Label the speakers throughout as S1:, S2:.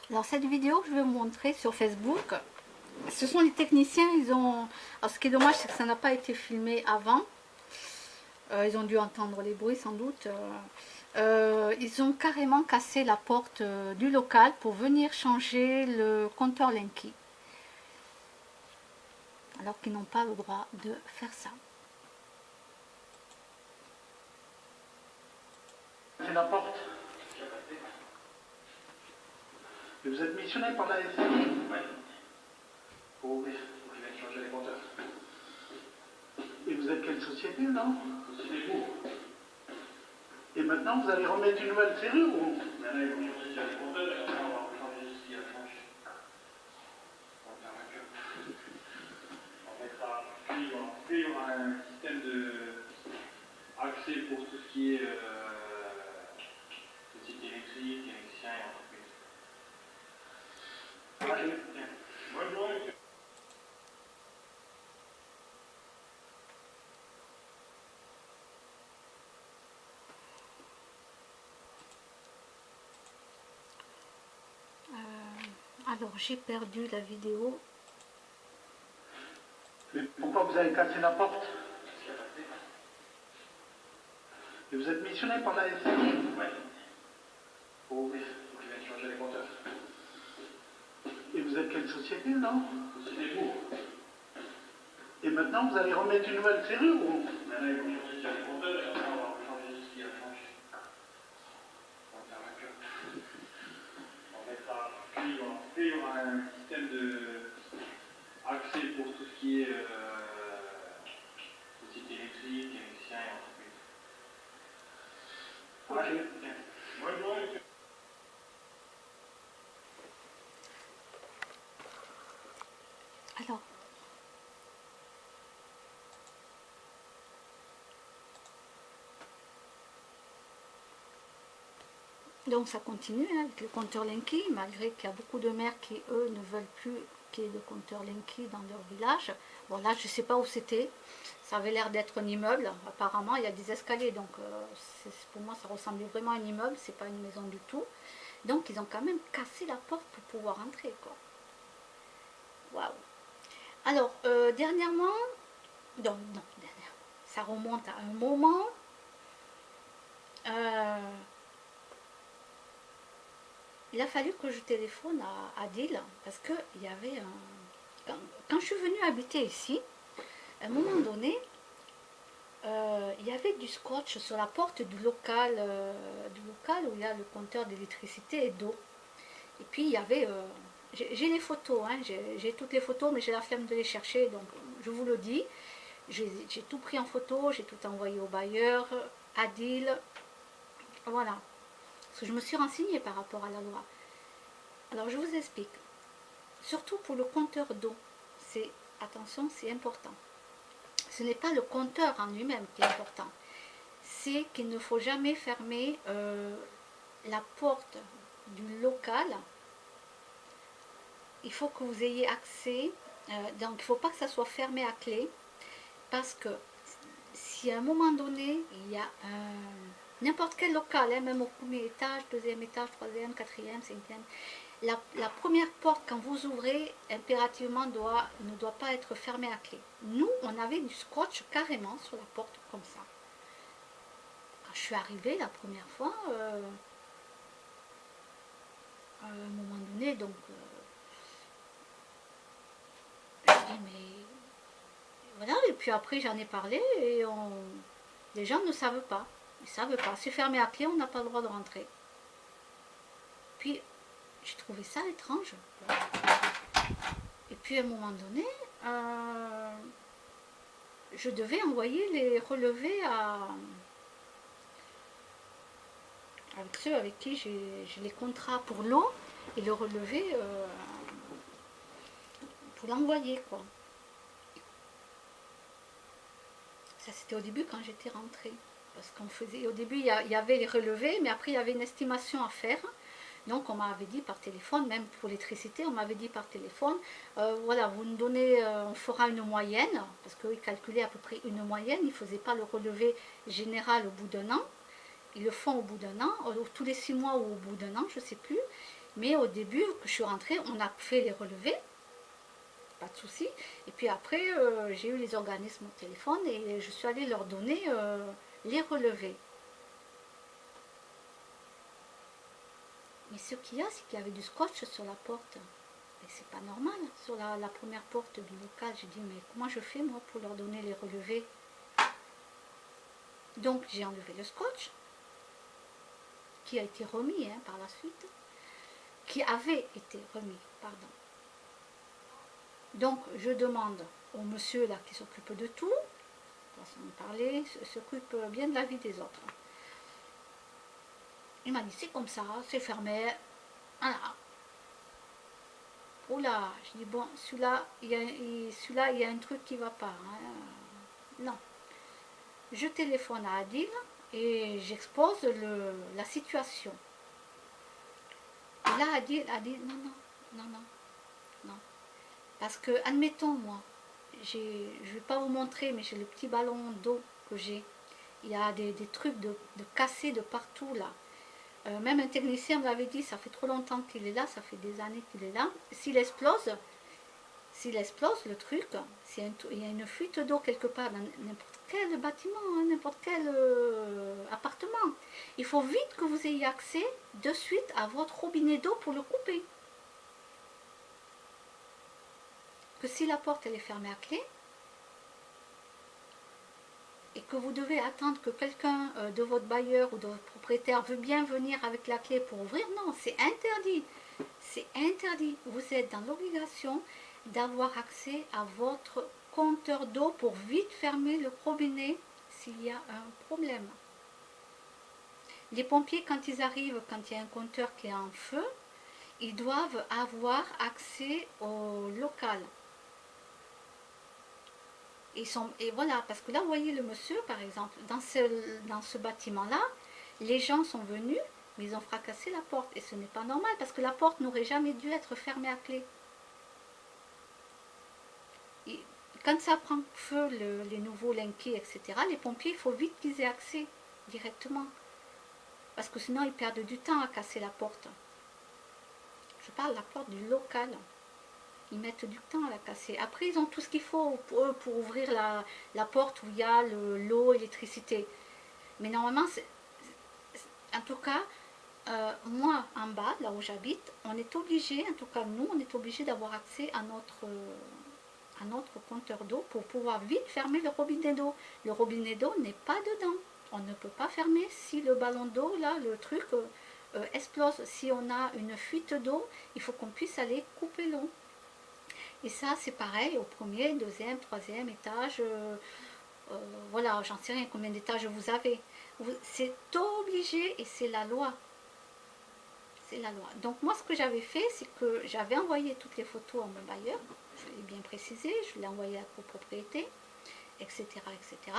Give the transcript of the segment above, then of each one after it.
S1: Alors cette vidéo que je vais vous montrer sur Facebook, ce sont les techniciens, ils ont... Alors ce qui est dommage, c'est que ça n'a pas été filmé avant. Ils ont dû entendre les bruits sans doute. Ils ont carrément cassé la porte du local pour venir changer le compteur Linky. Alors qu'ils n'ont pas le droit de faire ça.
S2: C'est la porte. Et vous êtes missionné par la SCI? Oui. Pour ouvrir. Pour qu'ils viennent changer les compteurs. Et vous êtes quelle société, non? Société pour. Et maintenant, vous allez remettre une nouvelle serrure ou? Maintenant, ils vont changer les compteurs et après, on va changer ce qui a changé. On va faire un cœur. On mettra. Puis, il y aura un système d'accès pour tout ce qui est société électrique, électricien et entreprise. Bonne journée.
S1: Alors j'ai perdu la vidéo.
S2: Mais pourquoi vous avez cassé la porte? Et vous êtes missionné par la SCI? Oui. Pour ouvrir. Pour qu'ils viennent changer les compteurs. Et vous êtes quelle société, non? Société pour. Et maintenant, vous allez remettre une nouvelle serrure ou? Maintenant, ils vont changer les compteurs et après, on va changer ce qui a changé. On va faire un cœur. On mettra. Puis, il y aura un système d'accès pour tout ce qui est société électrique, électricien et entreprise. Ok. Bonne journée.
S1: Alors, donc ça continue hein, avec le compteur Linky, malgré qu'il y a beaucoup de maires qui, eux, ne veulent plus qu'il y ait de compteur Linky dans leur village. Bon, là, je ne sais pas où c'était. Ça avait l'air d'être un immeuble. Apparemment, il y a des escaliers. Donc, pour moi, ça ressemblait vraiment à un immeuble. C'est pas une maison du tout. Donc, ils ont quand même cassé la porte pour pouvoir entrer, quoi. Waouh. Alors, dernièrement... Non, dernièrement. Ça remonte à un moment... il a fallu que je téléphone à Adil parce que il y avait un... Quand je suis venue habiter ici, à un moment donné, il y avait du scotch sur la porte du local où il y a le compteur d'électricité et d'eau. Et puis il y avait... j'ai les photos, hein, j'ai toutes les photos, mais j'ai la flemme de les chercher, donc je vous le dis. J'ai tout pris en photo, j'ai tout envoyé au bailleur, Adil, voilà. Parce que je me suis renseignée par rapport à la loi. Alors je vous explique. Surtout pour le compteur d'eau, attention, c'est important. Ce n'est pas le compteur en lui-même qui est important. C'est qu'il ne faut jamais fermer la porte du local. Il faut que vous ayez accès. Donc il ne faut pas que ça soit fermé à clé. Parce que si à un moment donné, il y a n'importe quel local, hein, même au premier étage, deuxième étage, troisième, quatrième, cinquième, la première porte, quand vous ouvrez, impérativement ne doit pas être fermée à clé. Nous, on avait du scotch carrément sur la porte, comme ça. Quand je suis arrivée la première fois, à un moment donné, donc, je dis, mais... Voilà, et puis après, j'en ai parlé, et les gens ne savent pas. Ils ne savent pas. C'est fermé à clé, on n'a pas le droit de rentrer. Puis, j'ai trouvé ça étrange. Et puis à un moment donné, je devais envoyer les relevés avec ceux avec qui j'ai les contrats pour l'eau et le relevé pour l'envoyer, quoi. Ça, c'était au début quand j'étais rentrée. Parce qu'on faisait, au début, il y avait les relevés, mais après, il y avait une estimation à faire. Donc on m'avait dit par téléphone, même pour l'électricité, on m'avait dit par téléphone, voilà, vous nous donnez, on fera une moyenne, parce qu'ils calculaient à peu près une moyenne, ils ne faisaient pas le relevé général au bout d'un an, ils le font au bout d'un an, tous les 6 mois ou au bout d'un an, je ne sais plus, Mais au début, que je suis rentrée, on a fait les relevés, pas de souci. Et puis après, j'ai eu les organismes au téléphone et je suis allée leur donner les relevés. Mais ce qu'il y a, c'est qu'il y avait du scotch sur la porte. Et c'est pas normal, sur la première porte du local. J'ai dit, mais comment je fais moi pour leur donner les relevés? Donc j'ai enlevé le scotch, qui a été remis par la suite, qui avait été remis, pardon. Donc je demande au monsieur là qui s'occupe de tout, façon de parler, s'occupe bien de la vie des autres. Il m'a dit, c'est comme ça, c'est fermé. Voilà. Oula, je dis, bon, celui-là, il y a un truc qui ne va pas. Non. Je téléphone à Adil et j'expose la situation. Et là, Adil a dit, non, non, non, non, non. Parce que, admettons, moi, je ne vais pas vous montrer, mais j'ai le petit ballon d'eau que j'ai. Il y a des trucs de cassés de partout, là. Même un technicien m'avait dit, ça fait trop longtemps qu'il est là, ça fait des années qu'il est là. S'il explose le truc, s'il y a une fuite d'eau quelque part dans n'importe quel bâtiment, n'importe quel appartement, il faut vite que vous ayez accès de suite à votre robinet d'eau pour le couper. Que si la porte elle est fermée à clé, et que vous devez attendre que quelqu'un de votre bailleur ou de votre propriétaire veut bien venir avec la clé pour ouvrir, non, c'est interdit. C'est interdit. Vous êtes dans l'obligation d'avoir accès à votre compteur d'eau pour vite fermer le robinet s'il y a un problème. Les pompiers, quand ils arrivent, quand il y a un compteur qui est en feu, ils doivent avoir accès au local. Et voilà, parce que là, vous voyez le monsieur, par exemple, dans ce bâtiment-là, les gens sont venus, mais ils ont fracassé la porte. Et ce n'est pas normal, parce que la porte n'aurait jamais dû être fermée à clé. Et quand ça prend feu, les nouveaux Linky, etc., les pompiers, il faut vite qu'ils aient accès directement. Parce que sinon, ils perdent du temps à casser la porte. Je parle de la porte du local. Ils mettent du temps à la casser. Après, ils ont tout ce qu'il faut pour ouvrir la porte où il y a l'eau, l'électricité. Mais normalement, en tout cas, moi, en bas, là où j'habite, on est obligé, en tout cas nous, on est obligé d'avoir accès à notre compteur d'eau pour pouvoir vite fermer le robinet d'eau. Le robinet d'eau n'est pas dedans. On ne peut pas fermer si le ballon d'eau, là, le truc explose. Si on a une fuite d'eau, il faut qu'on puisse aller couper l'eau. Et ça, c'est pareil au premier, deuxième, troisième étage. Voilà, j'en sais rien combien d'étages vous avez. C'est obligé et c'est la loi. C'est la loi. Donc moi, ce que j'avais fait, c'est que j'avais envoyé toutes les photos à mon bailleur. Je l'ai bien précisé, je l'ai envoyé à la copropriété, etc., etc.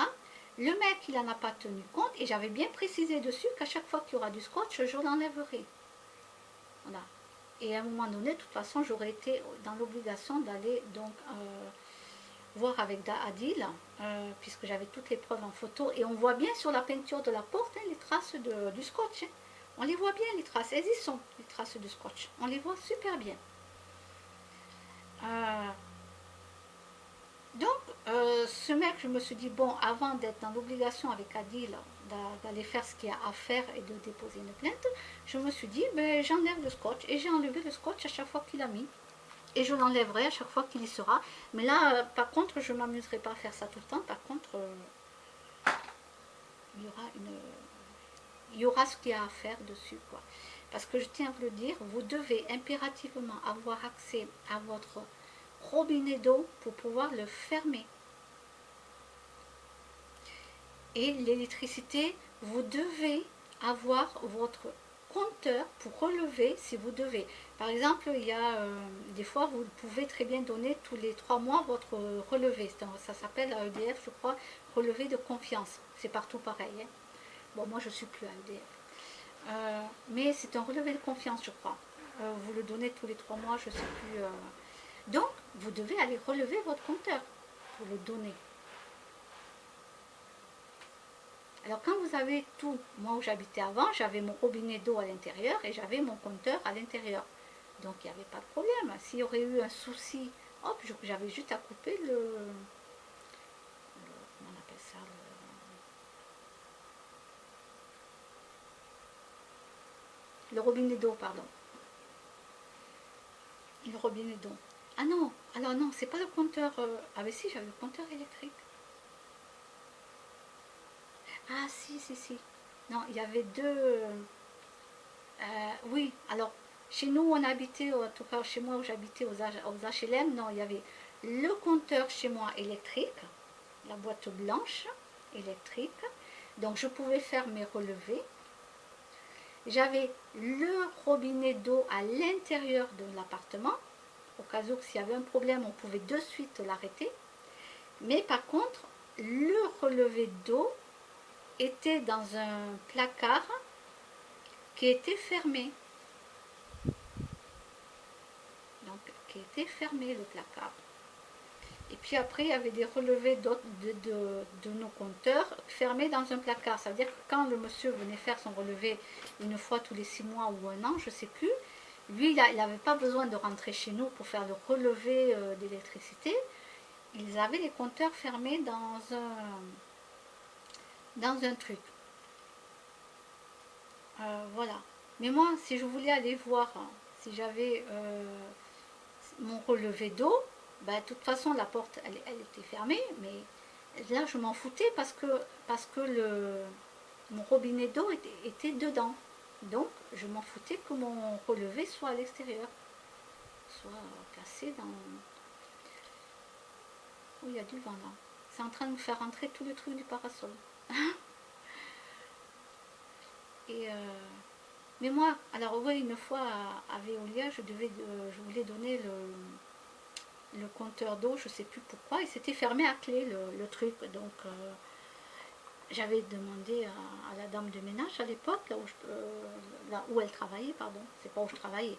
S1: Le mec, il n'en a pas tenu compte et j'avais bien précisé dessus qu'à chaque fois qu'il y aura du scotch, je l'enlèverai. Voilà. Et à un moment donné, de toute façon, j'aurais été dans l'obligation d'aller donc voir avec Adil, puisque j'avais toutes les preuves en photo. Et on voit bien sur la peinture de la porte les traces du scotch. On les voit bien, les traces. Elles y sont, les traces de scotch. On les voit super bien. Donc, ce mec, je me suis dit, bon, avant d'être dans l'obligation avec Adil d'aller faire ce qu'il y a à faire et de déposer une plainte, je me suis dit, ben, j'enlève le scotch. Et j'ai enlevé le scotch à chaque fois qu'il a mis. Et je l'enlèverai à chaque fois qu'il y sera. Mais là, par contre, je ne m'amuserai pas à faire ça tout le temps. Par contre, il y aura ce qu'il y a à faire dessus, quoi. Parce que je tiens à vous le dire, vous devez impérativement avoir accès à votre robinet d'eau pour pouvoir le fermer. Et l'électricité, vous devez avoir votre compteur pour relever si vous devez. Par exemple, il y a des fois, vous pouvez très bien donner tous les 3 mois votre relevé. Ça s'appelle à EDF, je crois, relevé de confiance. C'est partout pareil. Hein. Bon, moi, je ne suis plus à EDF. Mais c'est un relevé de confiance, je crois. Vous le donnez tous les 3 mois, je ne sais plus. Donc, vous devez aller relever votre compteur pour le donner. Alors quand vous avez tout, moi où j'habitais avant, j'avais mon robinet d'eau à l'intérieur et j'avais mon compteur à l'intérieur. Donc il n'y avait pas de problème. S'il y aurait eu un souci, hop, j'avais juste à couper comment on appelle ça, le robinet d'eau, pardon. Le robinet d'eau. Ah non, alors non, c'est pas le compteur. Ah mais si, j'avais le compteur électrique. Ah si, si, si. Non, il y avait deux. Oui, alors chez nous on habitait, en tout cas chez moi où j'habitais aux HLM, non, il y avait le compteur chez moi électrique, la boîte blanche électrique, donc je pouvais faire mes relevés. J'avais le robinet d'eau à l'intérieur de l'appartement, au cas où s'il y avait un problème on pouvait de suite l'arrêter. Mais par contre, le relevé d'eau était dans un placard qui était fermé. Donc, qui était fermé le placard. Et puis après, il y avait des relevés de nos compteurs fermés dans un placard. Ça veut dire que quand le monsieur venait faire son relevé une fois tous les 6 mois ou un an, je ne sais plus, lui, il n'avait pas besoin de rentrer chez nous pour faire le relevé d'électricité. Ils avaient les compteurs fermés dans un truc. Voilà. Mais moi, si je voulais aller voir, si j'avais mon relevé d'eau, ben, de toute façon la porte elle était fermée, mais là je m'en foutais parce que mon robinet d'eau était dedans. Donc je m'en foutais que mon relevé soit à l'extérieur, soit placé dans... Oh, il y a du vent là. C'est en train de me faire rentrer tout le truc du parasol. Et mais moi, alors oui, une fois à Veolia, je voulais donner le compteur d'eau, je ne sais plus pourquoi, et c'était fermé à clé le truc. Donc j'avais demandé à la dame de ménage à l'époque, là où elle travaillait, pardon, c'est pas où je travaillais.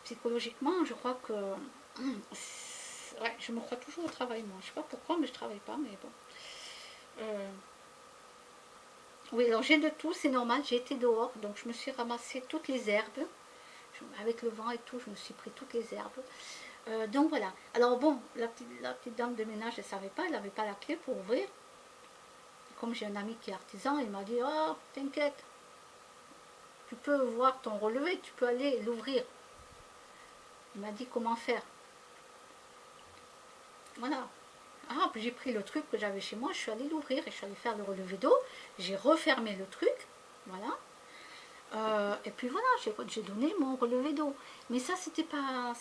S1: Psychologiquement, je crois que... ouais, je me crois toujours au travail, moi. Je sais pas pourquoi, mais je travaille pas, mais bon. Oui, alors j'ai de tout, c'est normal, j'ai été dehors, donc je me suis ramassé toutes les herbes. Avec le vent et tout, je me suis pris toutes les herbes. Donc voilà. Alors bon, la petite dame de ménage, elle ne savait pas, elle n'avait pas la clé pour ouvrir. Comme j'ai un ami qui est artisan, il m'a dit, oh, t'inquiète, tu peux voir ton relevé, tu peux aller l'ouvrir. Il m'a dit comment faire. Voilà. Ah, puis j'ai pris le truc que j'avais chez moi, je suis allée l'ouvrir et je suis allée faire le relevé d'eau. J'ai refermé le truc, voilà. Et puis voilà, j'ai donné mon relevé d'eau. Mais ça, c'était pas,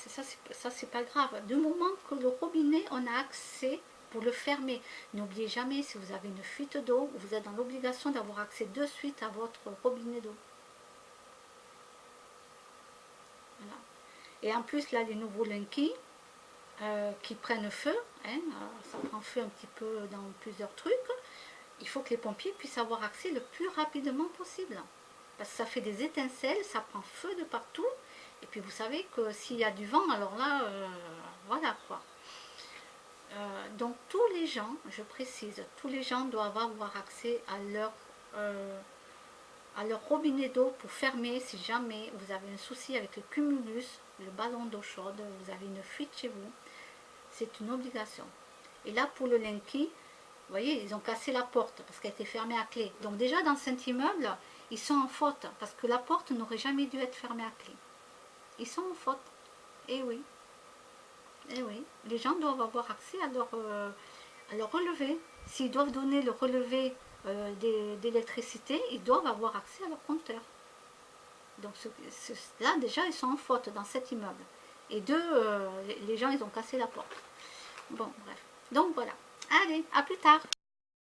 S1: ça c'est pas grave. Du moment que le robinet, on a accès pour le fermer. N'oubliez jamais, si vous avez une fuite d'eau, vous êtes dans l'obligation d'avoir accès de suite à votre robinet d'eau. Voilà. Et en plus, là, les nouveaux Linky qui prennent feu, hein, ça prend feu un petit peu dans plusieurs trucs, il faut que les pompiers puissent avoir accès le plus rapidement possible. Parce que ça fait des étincelles, ça prend feu de partout. Et puis vous savez que s'il y a du vent, alors là, voilà quoi. Donc tous les gens, je précise, tous les gens doivent avoir accès à leur robinet d'eau pour fermer si jamais vous avez un souci avec le cumulus, le ballon d'eau chaude, vous avez une fuite chez vous. C'est une obligation. Et là pour le Linky, vous voyez, ils ont cassé la porte parce qu'elle était fermée à clé. Donc déjà dans cet immeuble, ils sont en faute parce que la porte n'aurait jamais dû être fermée à clé. Ils sont en faute. Eh oui. Eh oui. Les gens doivent avoir accès à leur relevé. S'ils doivent donner le relevé d'électricité, ils doivent avoir accès à leur compteur. Donc là déjà ils sont en faute dans cet immeuble. Et deux, les gens ils ont cassé la porte. Bon bref. Donc voilà. Allez, à plus tard.